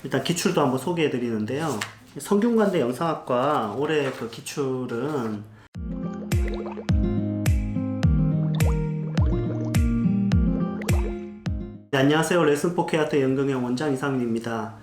일단 기출도 한번 소개해 드리는데요. 성균관대 영상학과 올해 그 기출은 네, 안녕하세요. 레슨4K아트 연극영 원장 이상민입니다.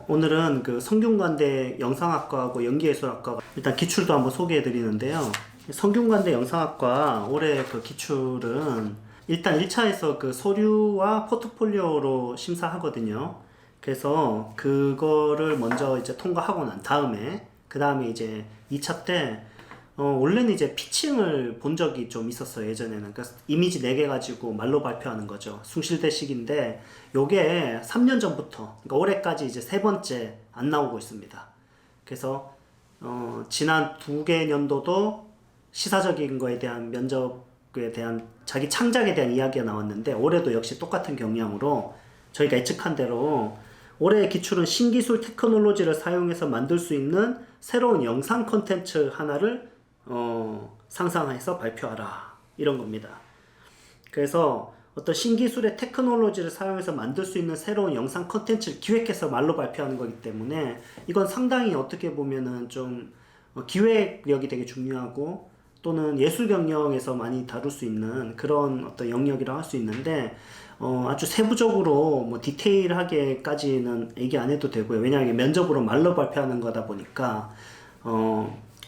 오늘은 그 성균관대 영상학과하고 연기예술학과 일단 기출도 한번 소개해 드리는데요. 성균관대 영상학과 올해 그 기출은 일단 1차에서 그 서류와 포트폴리오로 심사하거든요. 그래서 그거를 먼저 이제 통과하고 난 다음에 그 다음에 이제 2차 때 원래는 이제 피칭을 본 적이 좀 있었어요, 예전에는. 그러니까 이미지 4개 가지고 말로 발표하는 거죠. 숭실대식인데, 요게 3년 전부터, 그러니까 올해까지 이제 3번째 안 나오고 있습니다. 그래서, 지난 2개 년도도 시사적인 거에 대한 면접에 대한 자기 창작에 대한 이야기가 나왔는데, 올해도 역시 똑같은 경향으로 저희가 예측한 대로 올해의 기출은 신기술 테크놀로지를 사용해서 만들 수 있는 새로운 영상 콘텐츠 하나를 상상해서 발표하라, 이런 겁니다. 그래서 어떤 신기술의 테크놀로지를 사용해서 만들 수 있는 새로운 영상 콘텐츠를 기획해서 말로 발표하는 거기 때문에 이건 상당히 어떻게 보면은 좀 기획력이 되게 중요하고 또는 예술 경영에서 많이 다룰 수 있는 그런 어떤 영역이라고 할 수 있는데 아주 세부적으로 뭐 디테일하게까지는 얘기 안 해도 되고요. 왜냐하면 면접으로 말로 발표하는 거다 보니까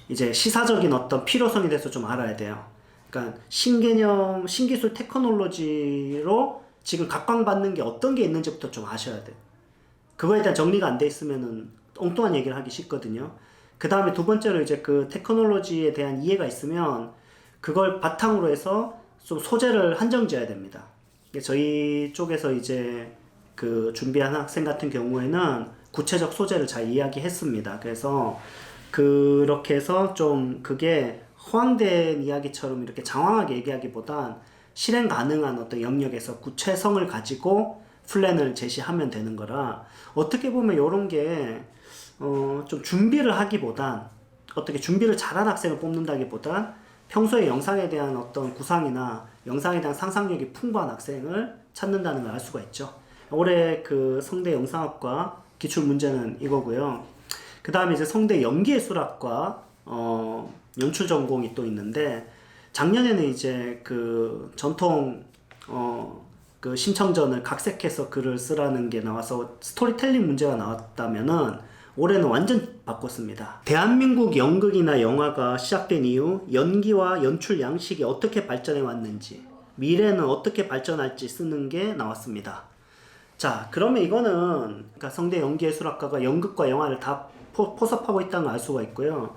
이제 시사적인 어떤 필요성에 대해서 좀 알아야 돼요. 그러니까 신개념, 신기술 테크놀로지로 지금 각광받는 게 어떤 게 있는지부터 좀 아셔야 돼요. 그거에 대한 정리가 안 돼 있으면은 엉뚱한 얘기를 하기 쉽거든요. 그 다음에 두 번째로 이제 그 테크놀로지에 대한 이해가 있으면 그걸 바탕으로 해서 좀 소재를 한정 지어야 됩니다. 저희 쪽에서 이제 그 준비한 학생 같은 경우에는 구체적 소재를 잘 이야기했습니다. 그래서 그렇게 해서 좀 그게 허황된 이야기처럼 이렇게 장황하게 얘기하기보단 실행 가능한 어떤 영역에서 구체성을 가지고 플랜을 제시하면 되는 거라 어떻게 보면 이런 게 좀 준비를 하기보단 어떻게 준비를 잘한 학생을 뽑는다기보단 평소에 영상에 대한 어떤 구상이나 영상에 대한 상상력이 풍부한 학생을 찾는다는 걸 알 수가 있죠. 올해 그 성대 영상학과 기출 문제는 이거고요. 그 다음에 이제 성대 연기예술학과 연출 전공이 또 있는데 작년에는 이제 그 전통 그 심청전을 각색해서 글을 쓰라는 게 나와서 스토리텔링 문제가 나왔다면은 올해는 완전 바꿨습니다. 대한민국 연극이나 영화가 시작된 이후 연기와 연출 양식이 어떻게 발전해 왔는지 미래는 어떻게 발전할지 쓰는 게 나왔습니다. 자, 그러면 이거는 그러니까 성대 연기예술학과가 연극과 영화를 다 포섭하고 있다는 걸 알 수가 있고요.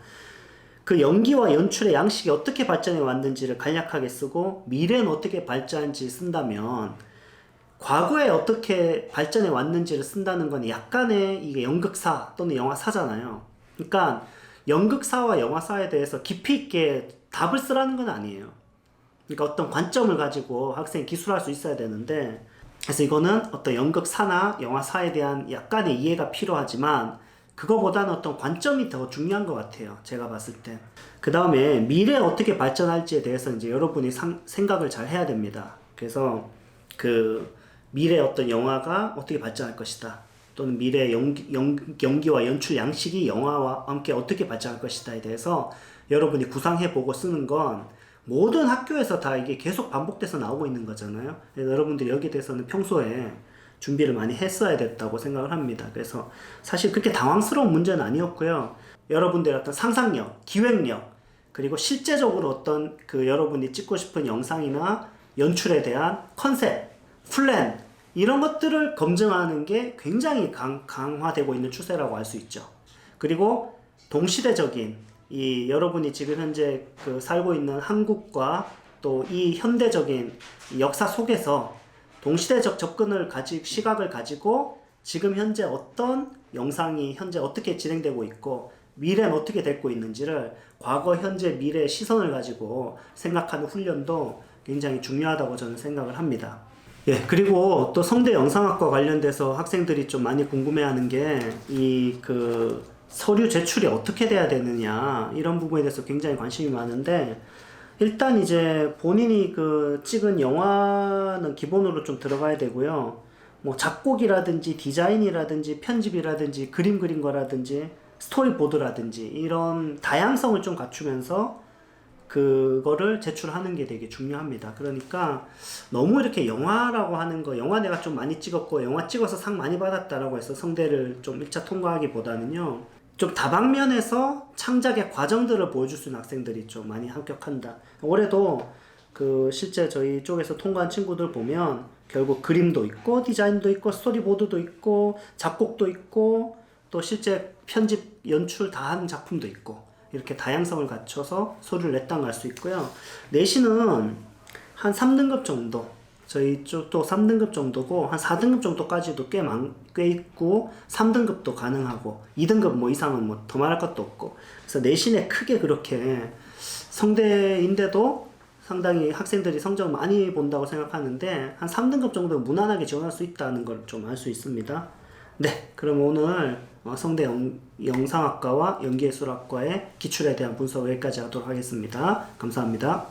그 연기와 연출의 양식이 어떻게 발전해 왔는지를 간략하게 쓰고 미래는 어떻게 발전할지 쓴다면 과거에 어떻게 발전해 왔는지를 쓴다는 건 약간의 이게 연극사 또는 영화사잖아요. 그러니까 연극사와 영화사에 대해서 깊이 있게 답을 쓰라는 건 아니에요. 그러니까 어떤 관점을 가지고 학생이 기술할 수 있어야 되는데 그래서 이거는 어떤 연극사나 영화사에 대한 약간의 이해가 필요하지만 그거보다는 어떤 관점이 더 중요한 것 같아요. 제가 봤을 때. 그 다음에 미래에 어떻게 발전할지에 대해서 이제 여러분이 생각을 잘 해야 됩니다. 그래서 그 미래 어떤 영화가 어떻게 발전할 것이다. 또는 미래 연기와 연출 양식이 영화와 함께 어떻게 발전할 것이다에 대해서 여러분이 구상해보고 쓰는 건 모든 학교에서 다 이게 계속 반복돼서 나오고 있는 거잖아요. 그래서 여러분들이 여기에 대해서는 평소에 준비를 많이 했어야 됐다고 생각을 합니다. 그래서 사실 그렇게 당황스러운 문제는 아니었고요. 여러분들의 어떤 상상력, 기획력, 그리고 실제적으로 어떤 그 여러분이 찍고 싶은 영상이나 연출에 대한 컨셉, 플랜 이런 것들을 검증하는 게 굉장히 강화되고 있는 추세라고 할 수 있죠. 그리고 동시대적인 이 여러분이 지금 현재 그 살고 있는 한국과 또 이 현대적인 역사 속에서 동시대적 접근을 시각을 가지고 지금 현재 어떤 영상이 현재 어떻게 진행되고 있고 미래는 어떻게 되고 있는지를 과거, 현재, 미래의 시선을 가지고 생각하는 훈련도 굉장히 중요하다고 저는 생각을 합니다. 예, 그리고 또 성대 영상학과 관련돼서 학생들이 좀 많이 궁금해하는 게 이 그 서류 제출이 어떻게 돼야 되느냐 이런 부분에 대해서 굉장히 관심이 많은데 일단 이제 본인이 그 찍은 영화는 기본으로 좀 들어가야 되고요. 뭐 작곡이라든지 디자인이라든지 편집이라든지 그림 그린 거라든지 스토리보드라든지 이런 다양성을 좀 갖추면서 그거를 제출하는 게 되게 중요합니다. 그러니까 너무 이렇게 영화라고 하는 거, 영화 내가 좀 많이 찍었고 영화 찍어서 상 많이 받았다라고 해서 성대를 좀 1차 통과하기보다는요, 좀 다방면에서 창작의 과정들을 보여줄 수 있는 학생들이 좀 많이 합격한다. 올해도 그 실제 저희 쪽에서 통과한 친구들 보면 결국 그림도 있고 디자인도 있고 스토리보드도 있고 작곡도 있고 또 실제 편집 연출 다 하는 작품도 있고 이렇게 다양성을 갖춰서 서류를 냈다는 걸 알 수 있고요. 내신은 한 3등급 정도, 저희 쪽도 3등급 정도고 한 4등급 정도까지도 꽤 있고 3등급도 가능하고 2등급 뭐 이상은 뭐 더 말할 것도 없고, 그래서 내신에 크게 그렇게 성대인데도 상당히 학생들이 성적을 많이 본다고 생각하는데 한 3등급 정도 무난하게 지원할 수 있다는 걸 좀 알 수 있습니다. 네, 그럼 오늘 성대 영상학과와 연기예술학과의 기출에 대한 분석 여기까지 하도록 하겠습니다. 감사합니다.